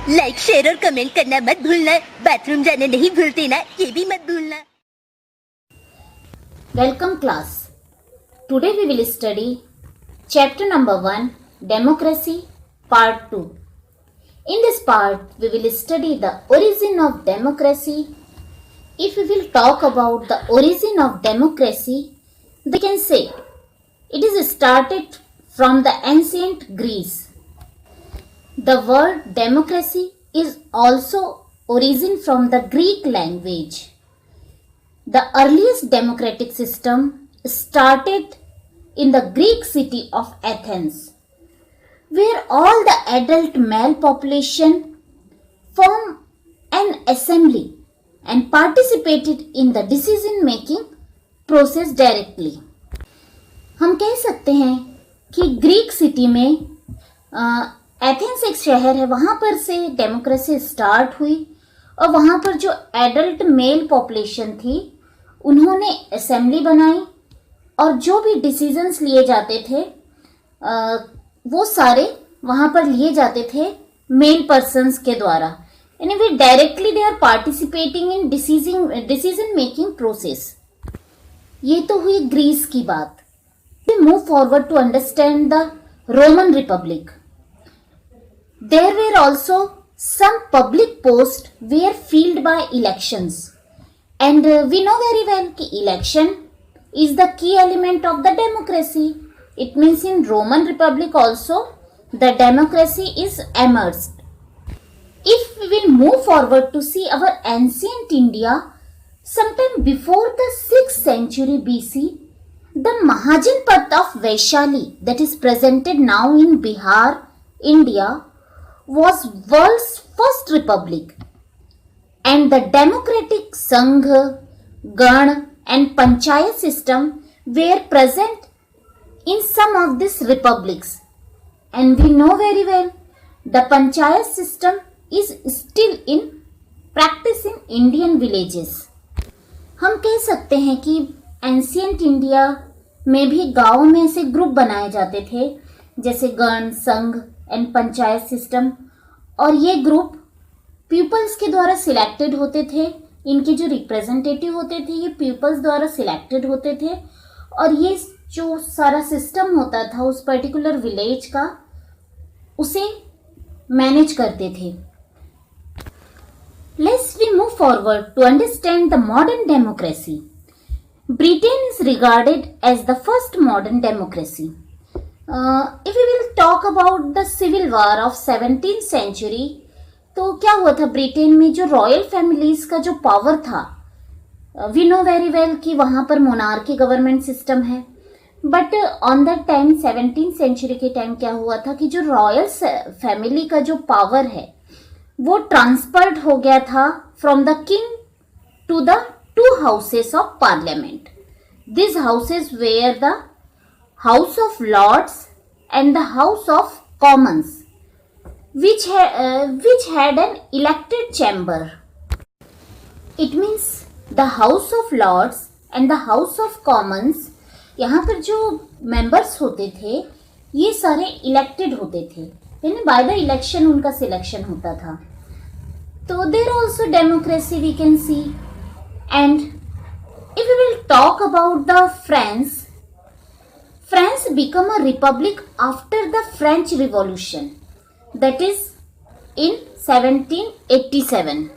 Like, share और comment करना मत भूलना। बाथरूम जाने नहीं भूलते ना, ये भी मत भूलना। Welcome class. Today we will study chapter number 1, Democracy, part 2. In this part we will study the origin of democracy. If we will talk about the origin of democracy, we can say it is started from the ancient Greece. The word democracy is also origin from the Greek language. The earliest democratic system started in the Greek city of Athens, where all the adult male population formed an assembly and participated in the decision making process directly. हम कह सकते हैं कि Greek city में Athens एक शहर है, वहाँ पर से डेमोक्रेसी स्टार्ट हुई और वहाँ पर जो एडल्ट मेल पॉपुलेशन थी उन्होंने असेंबली बनाई और जो भी डिसीजंस लिए जाते थे वो सारे वहाँ पर लिए जाते थे मेल पर्सन्स के द्वारा। यानी वे directly they are participating in decision making process. ये तो हुई ग्रीस की बात। We move forward to understand the Roman republic. There were also some public posts were filled by elections, and we know very well that election is the key element of the democracy. It means in Roman Republic also the democracy is emerged. If we will move forward to see our ancient India, sometime before the 6th century BC, the Mahajanpat of Vaishali, that is presented now in Bihar, India, was world's first republic, and the democratic Sangh, Gan and Panchayat system were present in some of these republics. And we know very well the Panchayat system is still in practice in Indian villages. हम कह सकते हैं कि ancient India में भी गाँव में ऐसे ग्रुप बनाए जाते थे जैसे गण, संघ एंड पंचायत सिस्टम, और ये ग्रुप पीपल्स के द्वारा सिलेक्टेड होते थे। इनके जो रिप्रेजेंटेटिव होते थे ये पीपल्स द्वारा सिलेक्टेड होते थे और ये जो सारा सिस्टम होता था उस पर्टिकुलर विलेज का उसे मैनेज करते थे। Let's we move forward to understand the modern democracy. Britain is regarded as the first modern democracy. If we will talk about the civil war of 17th century, तो क्या हुआ था Britain में जो रॉयल फैमिलीज का जो power था, we know very well कि वहाँ पर मोनार्की गवर्नमेंट सिस्टम है, but on that time 17th century के टाइम क्या हुआ था कि जो रॉयल फैमिली का जो पावर है वो ट्रांसफर्ड हो गया था from the king to the two houses of parliament. This houses were the House of Lords and the House of Commons, which had an elected chamber. It means the House of Lords and the House of Commons, यहाँ पर जो members होते थे ये सारे elected होते थे, यानी by the election उनका selection होता था। तो there also democracy we can see. And if we will talk about the France became a republic after the French Revolution, that is in 1787.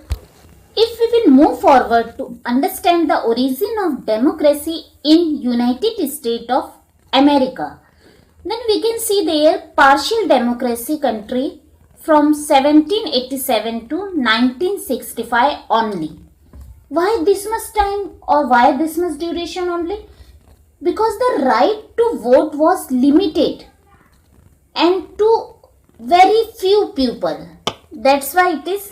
If we will move forward to understand the origin of democracy in United States of America, then we can see their partial democracy country from 1787 to 1965 only. Why this much time or why this much duration only? Because the right to vote was limited and to very few people. That's why it is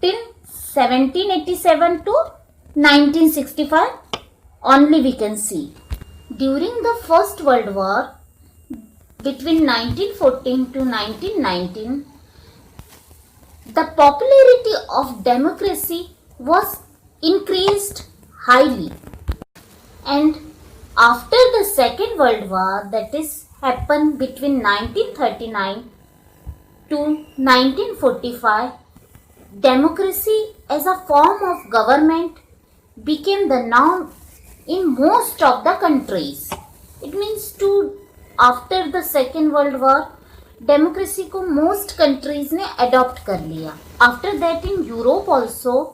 till 1787 to 1965 only we can see. During the First World War between 1914 to 1919, the popularity of democracy was increased highly, and after the Second World War, that is happened between 1939 to 1945, democracy as a form of government became the norm in most of the countries. It means after the Second World War, democracy को most countries ने adopt कर लिया. After that in Europe also,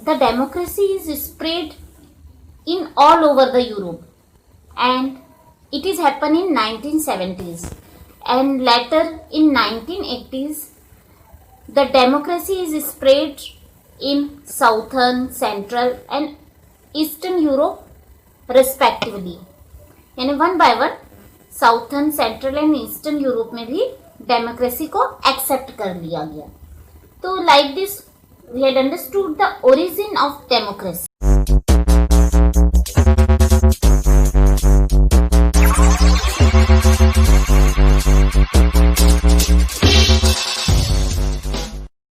the democracy is spread in all over the Europe, and it is happened in 1970s, and later in 1980s the democracy is spread in southern, central and eastern Europe respectively. यानी one by one southern, central and eastern Europe में भी democracy को accept कर लिया गया. तो like this we had understood the origin of democracy.